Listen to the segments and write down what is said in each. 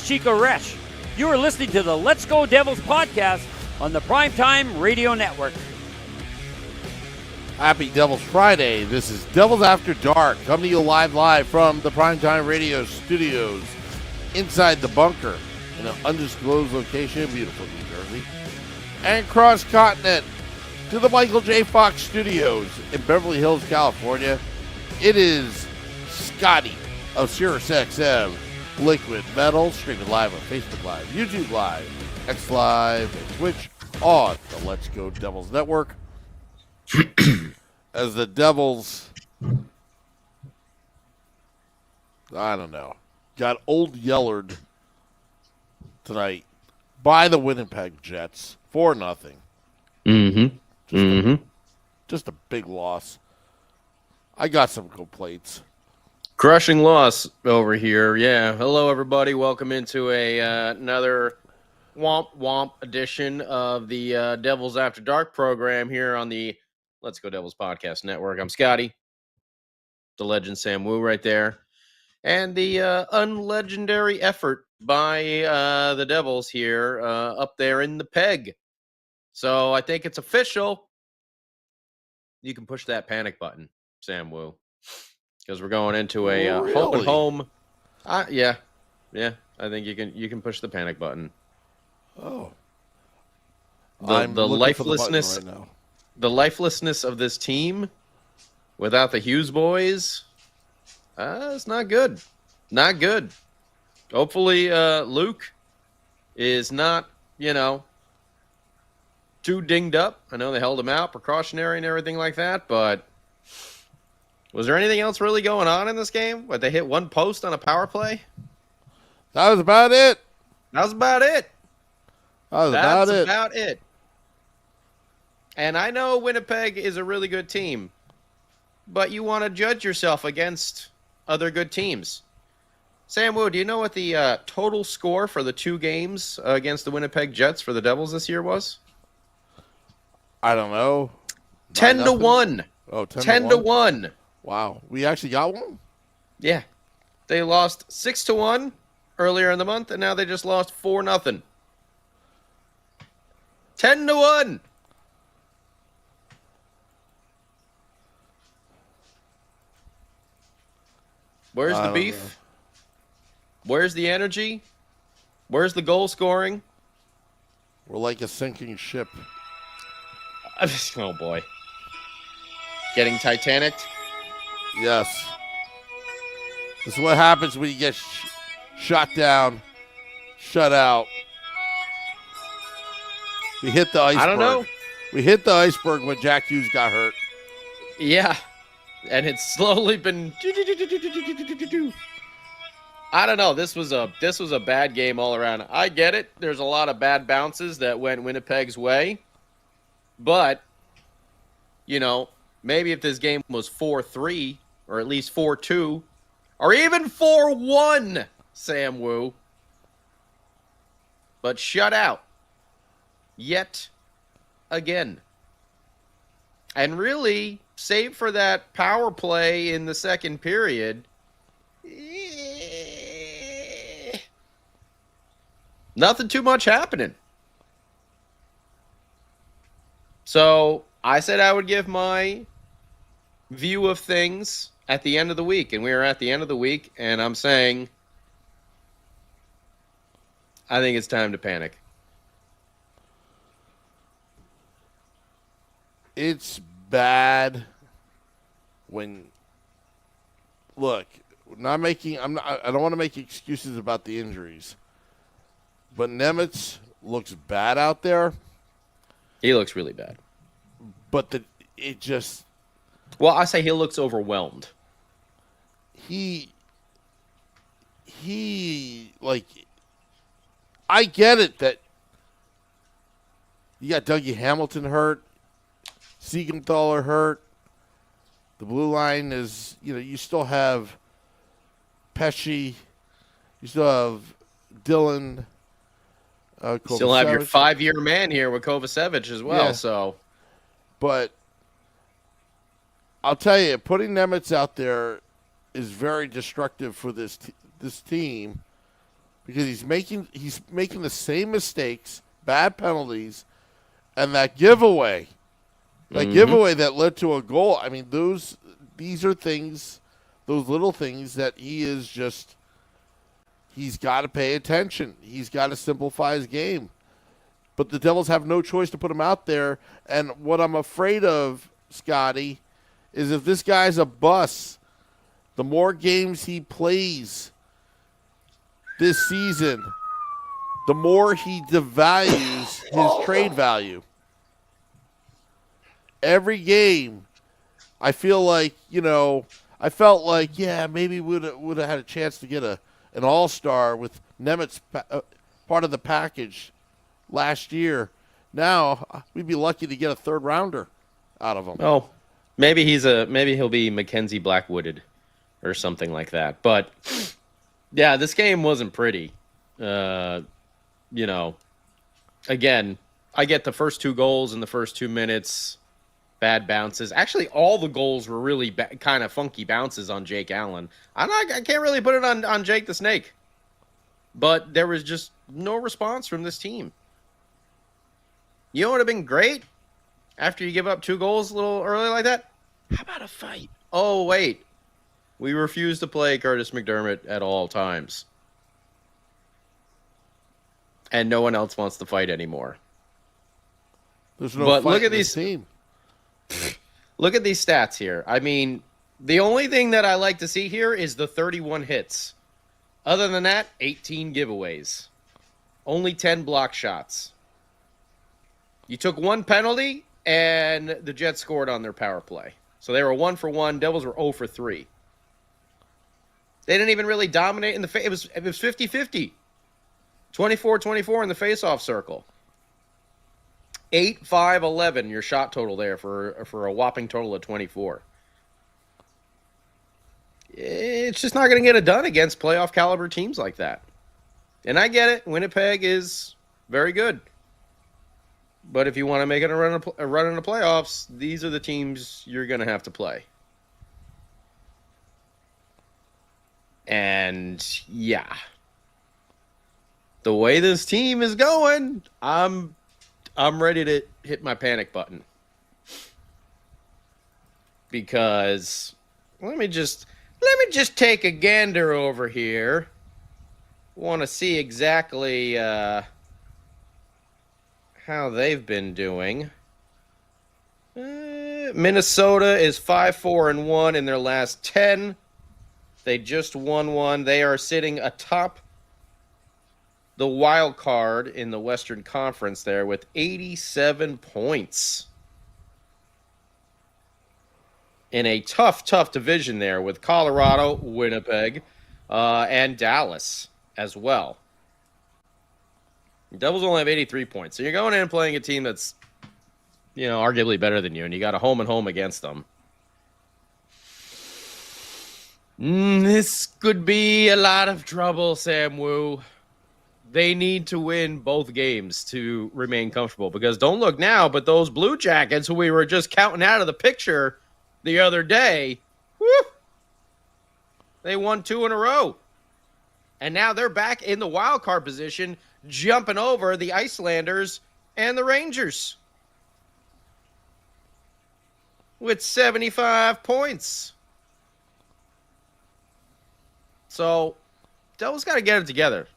Chico Resch. You are listening to the Let's Go Devils podcast on the Primetime Radio Network. Happy Devils Friday. This is Devils After Dark, coming to you live from the Primetime Radio studios inside the bunker in an undisclosed location in beautiful New Jersey, and cross-continent to the Michael J. Fox studios in Beverly Hills, California. It is Scotty of SiriusXM Liquid Metal, streaming live on Facebook Live, YouTube Live, X Live, and Twitch on the Let's Go Devils Network. As the Devils, I don't know, got old Yellered tonight by the Winnipeg Jets 4-0. Just a big loss. I got some complaints. Crushing loss over here. Yeah. Hello, everybody. Welcome into another Womp edition of the Devils After Dark program here on the Let's Go Devils Podcast Network. I'm Scotty, the legend Sam Woo right there, and the unlegendary effort by the Devils here up there in the peg. So I think it's official. You can push that panic button, Sam Woo, because we're going into a home and home. Yeah. I think you can push the panic button. Oh, the lifelessness right now. The lifelessness of this team without the Hughes boys, it's not good. Not good. Hopefully, Luke is not, too dinged up. I know they held him out, precautionary and everything like that, but was there anything else really going on in this game? What, they hit one post on a power play? That was about it. That's about it. About it. And I know Winnipeg is a really good team, but you want to judge yourself against other good teams. Sam Woo, do you know what the total score for the two games against the Winnipeg Jets for the Devils this year was? I don't know. 10-1. Oh, 10-1. Wow. We actually got one? Yeah. They lost 6-1 earlier in the month, and now they just lost 4-0. 10-1. Where's the beef? Know. Where's the energy? Where's the goal scoring? We're like a sinking ship. Oh, boy. Getting Titanic? Yes. This is what happens when you get shot down, shut out. We hit the iceberg. I don't know. We hit the iceberg when Jack Hughes got hurt. Yeah. And it's slowly been. I don't know. This was a bad game all around. I get it. There's a lot of bad bounces that went Winnipeg's way, but maybe if this game was 4-3 or at least 4-2 or even 4-1, Sam Woo, but shut out yet again, and really. Save for that power play in the second period, nothing too much happening. So I said I would give my view of things at the end of the week, and we are at the end of the week, and I'm saying I think it's time to panic. It's bad when I don't want to make excuses about the injuries, but Nemitz looks bad out there. He looks really bad. But I say he looks overwhelmed. I get it that you got Dougie Hamilton hurt, Siegenthaler hurt. The blue line is, you still have Pesci. You still have Dylan. You still have your 5-year man here with Kovacevic as well. Yeah. But I'll tell you, putting Nemitz out there is very destructive for this team because he's making the same mistakes, bad penalties, and that giveaway. That giveaway that led to a goal. I mean, these are things, those little things that he's got to pay attention. He's got to simplify his game. But the Devils have no choice to put him out there. And what I'm afraid of, Scotty, is if this guy's a bust, the more games he plays this season, the more he devalues his trade value. Every game, I feel like, I felt like, maybe would have had a chance to get an all-star with Nemitz part of the package last year. Now we'd be lucky to get a third rounder out of him. Oh, maybe he'll be Mackenzie Blackwooded or something like that. But yeah, this game wasn't pretty. Again, I get the first 2 goals in the first 2 minutes. Bad bounces. Actually, all the goals were really kind of funky bounces on Jake Allen. I can't really put it on Jake the Snake. But there was just no response from this team. You know what would have been great? After you give up 2 goals a little early like that? How about a fight? Oh, wait. We refuse to play Curtis McDermott at all times. And no one else wants to fight anymore. There's no fight in this team. Look at these stats here. I mean, the only thing that I like to see here is the 31 hits. Other than that, 18 giveaways. Only 10 block shots. You took 1 penalty, and the Jets scored on their power play. So they were 1 for 1. Devils were 0 for 3. They didn't even really dominate in the it was 50-50. 24-24 in the faceoff circle. 8-5-11, your shot total there for a whopping total of 24. It's just not going to get it done against playoff caliber teams like that. And I get it. Winnipeg is very good. But if you want to make it a run in the playoffs, these are the teams you're going to have to play. And yeah, the way this team is going, I'm ready to hit my panic button. Because let me just take a gander over here. Want to see exactly how they've been doing. Minnesota is 5-4-1 in their last 10. They just won one. They are sitting atop the wild card in the Western Conference there with 87 points. In a tough division there with Colorado, Winnipeg, and Dallas as well. The Devils only have 83 points. So you're going in and playing a team that's, arguably better than you, and you got a home and home against them. This could be a lot of trouble, Sam Woo. They need to win both games to remain comfortable, because don't look now, but those Blue Jackets who we were just counting out of the picture the other day, they won 2 in a row. And now they're back in the wild card position, jumping over the Icelanders and the Rangers with 75 points. So, Devils got to get it together.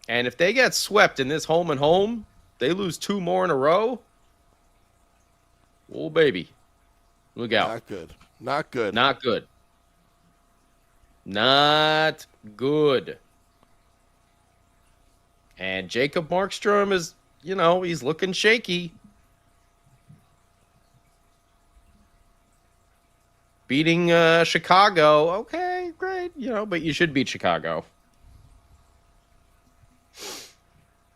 And if they get swept in this home and home, they lose 2 more in a row. Oh, baby. Look out. Not good. Not good. Not good. Not good. And Jacob Markstrom is, he's looking shaky. Beating Chicago. Okay, great. But you should beat Chicago.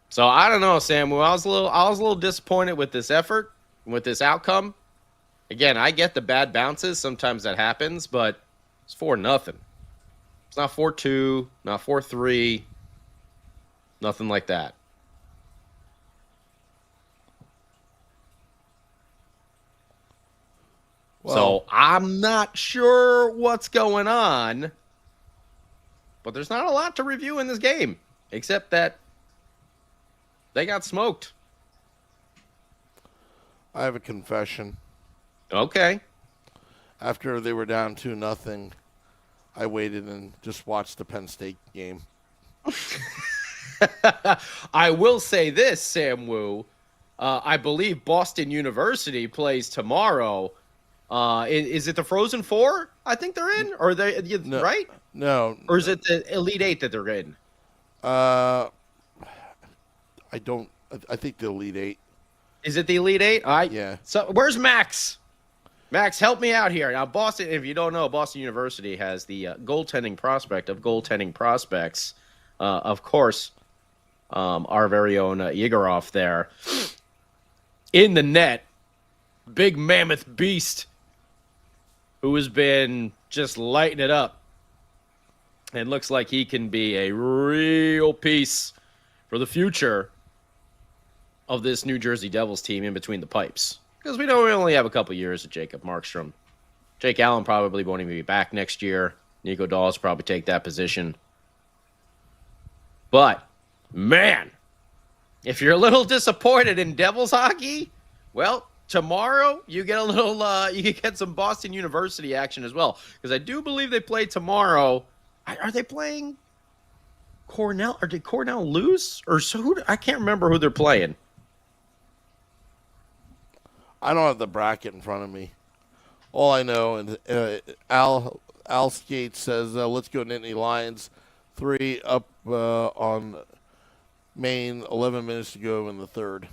So I don't know, Sam. I was a little disappointed with this effort, with this outcome. Again, I get the bad bounces. Sometimes that happens, but it's 4-0. It's not 4-2, not 4-3, nothing like that. Well, so I'm not sure what's going on. but there's not a lot to review in this game, except that they got smoked. I have a confession. Okay. After they were down 2-0, I waited and just watched the Penn State game. I will say this, Sam Woo. I believe Boston University plays tomorrow. Is it the Frozen Four? I think they're in, or they No, right? No. Or is it the Elite Eight that they're in? I think the Elite Eight. Is it the Elite Eight? Yeah. So where's Max? Max, help me out here. Now, Boston, if you don't know, Boston University has the goaltending prospect of goaltending prospects. Of course, our very own Yegorov there. In the net, big mammoth beast who has been just lighting it up. And looks like he can be a real piece for the future of this New Jersey Devils team in between the pipes. Because we know we only have a couple years of Jacob Markstrom. Jake Allen probably won't even be back next year. Nico Dahl's probably take that position. But, man, if you're a little disappointed in Devils hockey, well, tomorrow you get a little, you can get some Boston University action as well. Because I do believe they play tomorrow. Are they playing Cornell? Or did Cornell lose? Or so? I can't remember who they're playing. I don't have the bracket in front of me. All I know, and Al Skate says, let's go Nittany Lions. 3 up on Maine, 11 minutes to go in the third.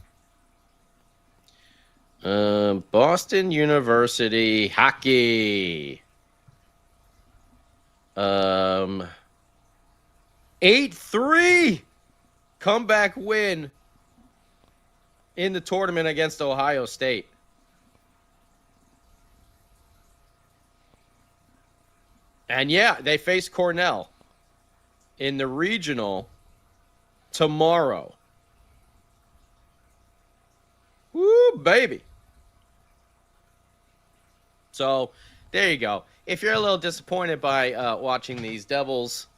Boston University hockey. 8-3 comeback win in the tournament against Ohio State. And yeah, they face Cornell in the regional tomorrow. Woo, baby. So, there you go. If you're a little disappointed by watching these Devils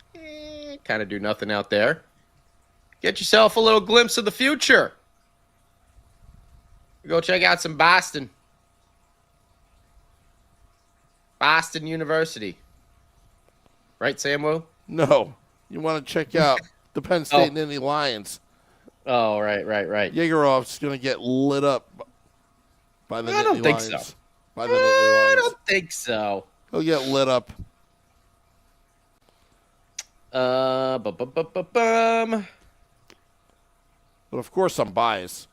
kind of do nothing out there, get yourself a little glimpse of the future. Go check out some Boston. Boston University. Right, Sam Woo? No. You want to check out the Penn State Nittany Lions. Oh, right. Yegorov's going to get lit up by the Nittany Lions. I don't think so. By the Nittany Lions. I don't think so. He'll get lit up. But of course I'm biased.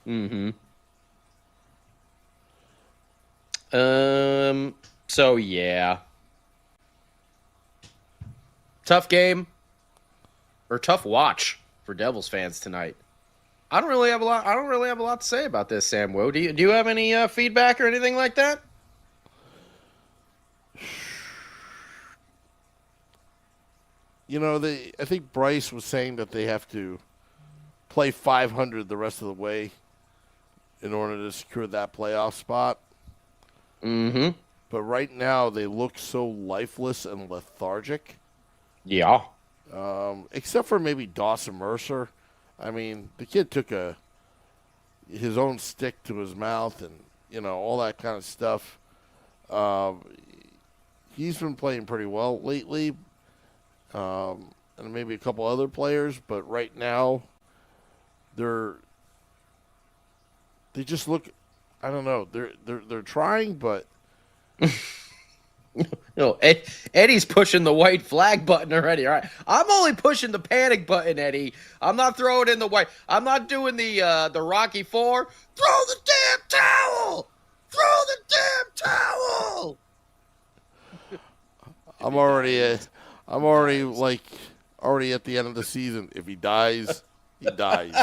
Mm-hmm. So yeah. Tough game. Or tough watch for Devils fans tonight. I don't really have a lot to say about this, Sam Woo. Do you have any feedback or anything like that? You know, I think Bryce was saying that they have to play .500 the rest of the way in order to secure that playoff spot. Mm-hmm. But right now they look so lifeless and lethargic. Yeah. Except for maybe Dawson Mercer. I mean, the kid took his own stick to his mouth and, you know, all that kind of stuff. He's been playing pretty well lately. And maybe a couple other players, but right now they just look, I don't know, they're trying, but No, Eddie's pushing the white flag button already. All right, I'm only pushing the panic button, Eddie. I'm not throwing in the white. I'm not doing the Rocky IV. Throw the damn towel! Throw the damn towel! I'm already at the end of the season. If he dies, he dies.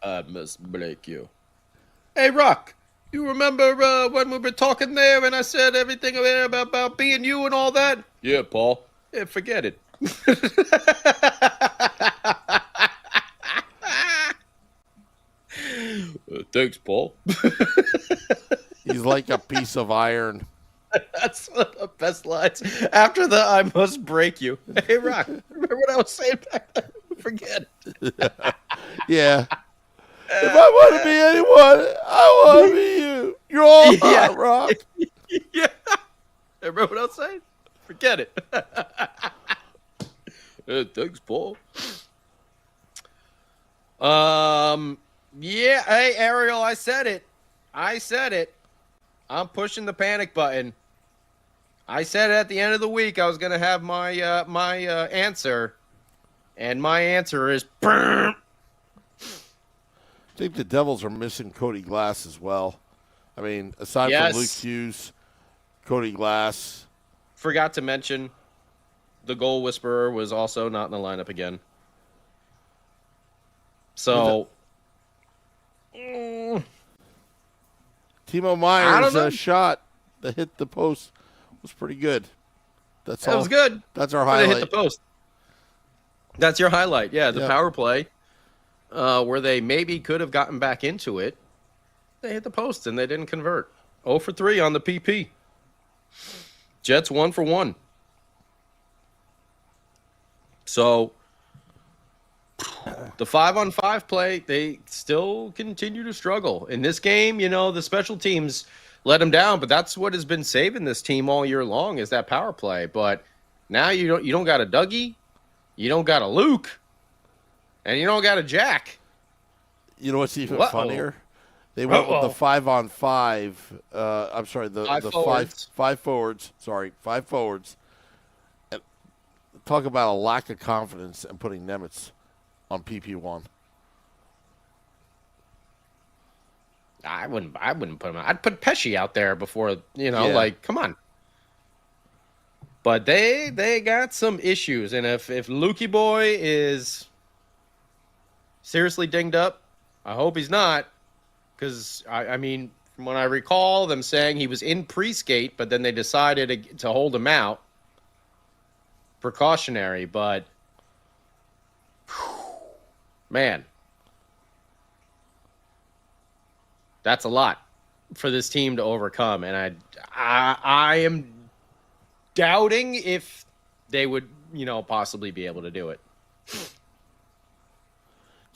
I must break you. Hey, Rock. You remember when we were talking there and I said everything about being you and all that? Yeah, Paul. Yeah, forget it. Thanks, Paul. He's like a piece of iron. That's one of the best lines. After the "I must break you." Hey, Rock, remember what I was saying back then? Forget it. Yeah. If I want to be anyone, I want to be you. You're all hot, Rock. Yeah. Remember what I was saying? Forget it. Thanks, Paul. Yeah. Hey, Ariel, I said it. I'm pushing the panic button. I said at the end of the week I was going to have my answer, and my answer is. I think the Devils are missing Cody Glass as well. I mean, aside from Luke Hughes, Cody Glass. Forgot to mention, the goal whisperer was also not in the lineup again. So, Timo Meyer's shot that hit the post was pretty good. That was good. That's our highlight. They hit the post. That's your highlight. Yeah, the power play, where they maybe could have gotten back into it. They hit the post and they didn't convert. 0 for 3 on the PP. Jets 1 for 1. So the 5-on-5 play, they still continue to struggle. In this game, the special teams let them down, but that's what has been saving this team all year long is that power play. But now you don't got a Dougie, you don't got a Luke, and you don't got a Jack. You know what's even funnier? They went with the 5-on-5. I'm sorry, the five forwards. Sorry, 5 forwards. And talk about a lack of confidence and putting Nemitz on PP1. I wouldn't put him. I'd put Pesci out there before. Come on. But they got some issues, and if Lukey boy is seriously dinged up, I hope he's not. Because, I mean, from what I recall, them saying he was in pre-skate, but then they decided to hold him out. Precautionary, but, man, that's a lot for this team to overcome. And I am doubting if they would, possibly be able to do it.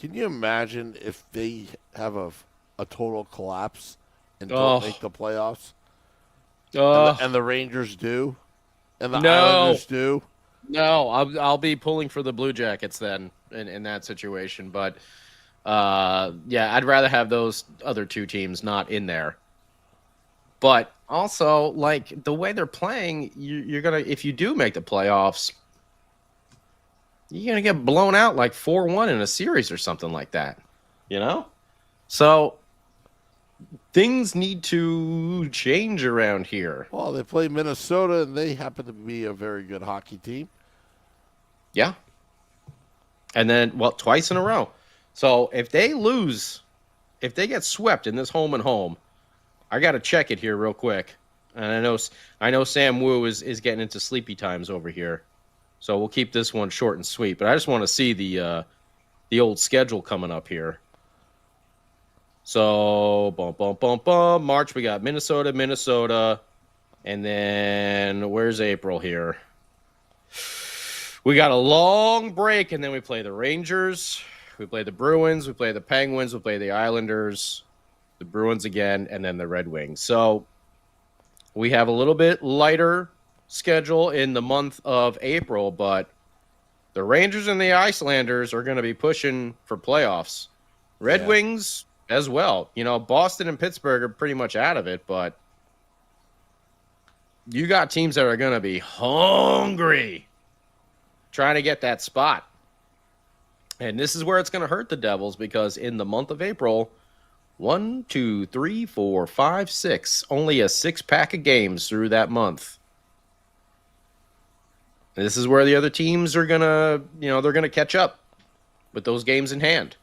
Can you imagine if they have a total collapse and don't make the playoffs? And the Rangers do? And the Islanders do? No, I'll be pulling for the Blue Jackets then in that situation. But, I'd rather have those other two teams not in there. But also, like, the way they're playing, you're going to, if you do make the playoffs, you're going to get blown out like 4-1 in a series or something like that. So things need to change around here. Well, they play Minnesota, and they happen to be a very good hockey team. Yeah. And then, twice in a row. So if they lose, if they get swept in this home and home, I got to check it here real quick. And I know Sam Woo is getting into sleepy times over here. So we'll keep this one short and sweet. But I just want to see the old schedule coming up here. So, March, we got Minnesota. And then, where's April here? We got a long break, and then we play the Rangers. We play the Bruins. We play the Penguins. We play the Islanders. The Bruins again, and then the Red Wings. So, we have a little bit lighter schedule in the month of April, but the Rangers and the Islanders are going to be pushing for playoffs. Red Wings as well. Boston and Pittsburgh are pretty much out of it, but you got teams that are going to be hungry trying to get that spot. And this is where it's going to hurt the Devils, because in the month of April, 1, 2, 3, 4, 5, 6, only a 6-pack of games through that month. And this is where the other teams are going to, they're going to catch up with those games in hand.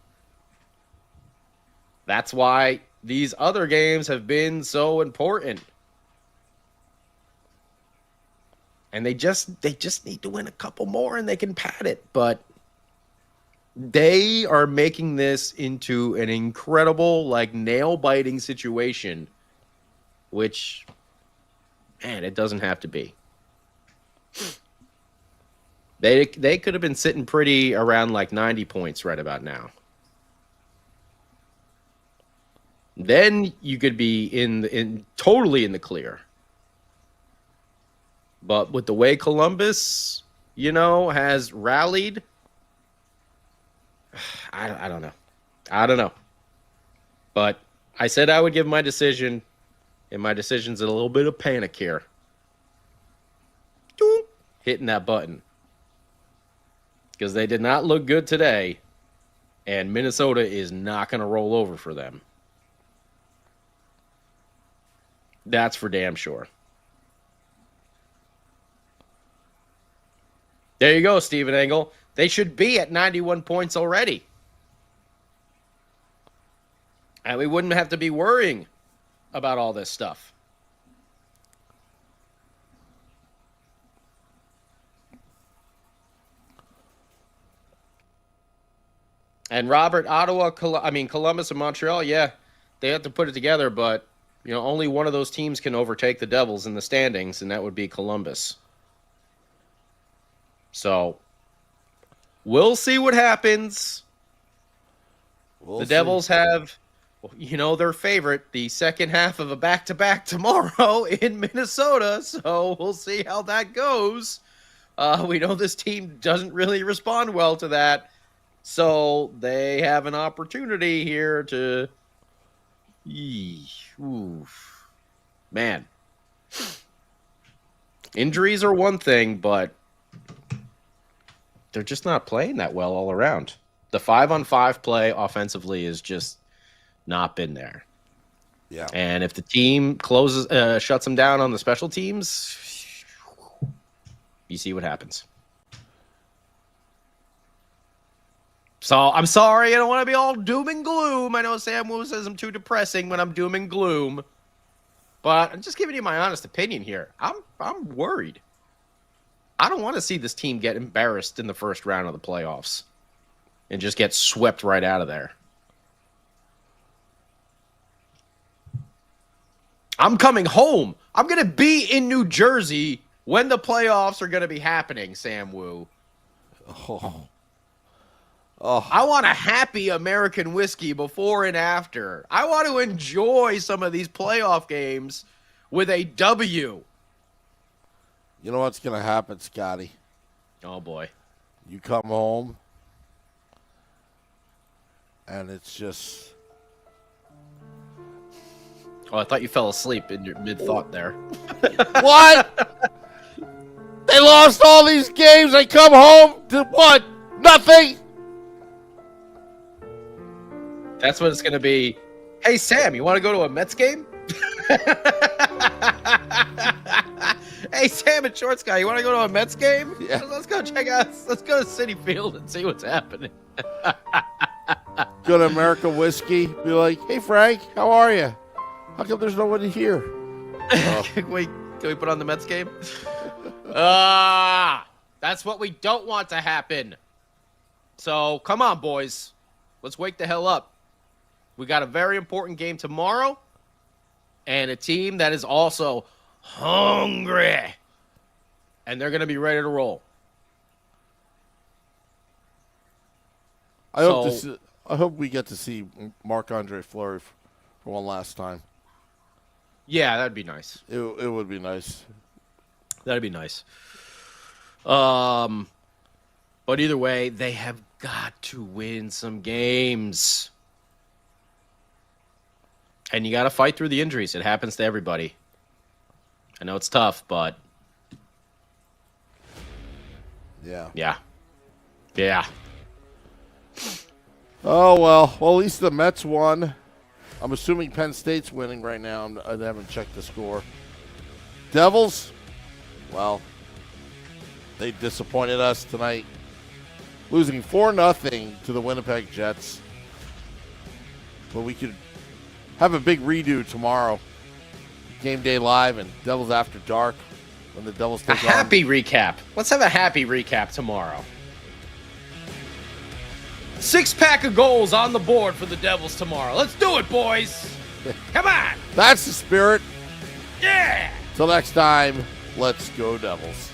That's why these other games have been so important. And they just need to win a couple more and they can pad it. But they are making this into an incredible, nail-biting situation, which Man, it doesn't have to be. They could have been sitting pretty around like 90 points right about now. Then you could be totally in the clear. But with the way Columbus, has rallied, I don't know. I don't know. But I said I would give my decision, and my decision's a little bit of panic here. Hitting that button. Because they did not look good today, and Minnesota is not going to roll over for them. That's for damn sure. There you go, Stephen Engel. They should be at 91 points already. And we wouldn't have to be worrying about all this stuff. And Robert, Columbus and Montreal, yeah, they have to put it together, but only one of those teams can overtake the Devils in the standings, and that would be Columbus. So, we'll see what happens. The Devils have, their favorite, the second half of a back-to-back tomorrow in Minnesota, so we'll see how that goes. We know this team doesn't really respond well to that, so they have an opportunity here to... Oof. Man. Injuries are one thing, but they're just not playing that well all around. The 5-on-5 play offensively has just not been there. Yeah. And if the team shuts them down on the special teams, you see what happens. So, I'm sorry, I don't want to be all doom and gloom. I know Sam Woo says I'm too depressing when I'm doom and gloom. But I'm just giving you my honest opinion here. I'm worried. I don't want to see this team get embarrassed in the first round of the playoffs and just get swept right out of there. I'm coming home. I'm going to be in New Jersey when the playoffs are going to be happening, Sam Woo. Oh. I want a happy American whiskey before and after. I want to enjoy some of these playoff games with a W. You know what's going to happen, Scotty? Oh, boy. You come home, and it's just... Oh, I thought you fell asleep in your mid-thought there. What? They lost all these games. They come home to what? Nothing? That's what it's going to be. Hey, Sam, you want to go to a Mets game? Hey, Sam and Shorts Guy, you want to go to a Mets game? Yeah. Let's go check out. Let's go to Citi Field and see what's happening. Go to America Whiskey. Be like, hey, Frank, how are you? How come there's nobody here? Can we put on the Mets game? That's what we don't want to happen. So, come on, boys. Let's wake the hell up. We got a very important game tomorrow, and a team that is also hungry, and they're going to be ready to roll. I hope we get to see Marc-Andre Fleury for one last time. Yeah, that'd be nice. It would be nice. That'd be nice. But either way, they have got to win some games. And you got to fight through the injuries. It happens to everybody. I know it's tough, but... Yeah. Yeah. Oh, well, at least the Mets won. I'm assuming Penn State's winning right now. I haven't checked the score. Devils, well, they disappointed us tonight, losing 4-0 to the Winnipeg Jets. But we could have a big redo tomorrow. Game Day Live and Devils After Dark when the Devils take a happy recap. Let's have a happy recap tomorrow. 6-pack of goals on the board for the Devils tomorrow. Let's do it, boys. Come on. That's the spirit. Yeah. Till next time, let's go Devils.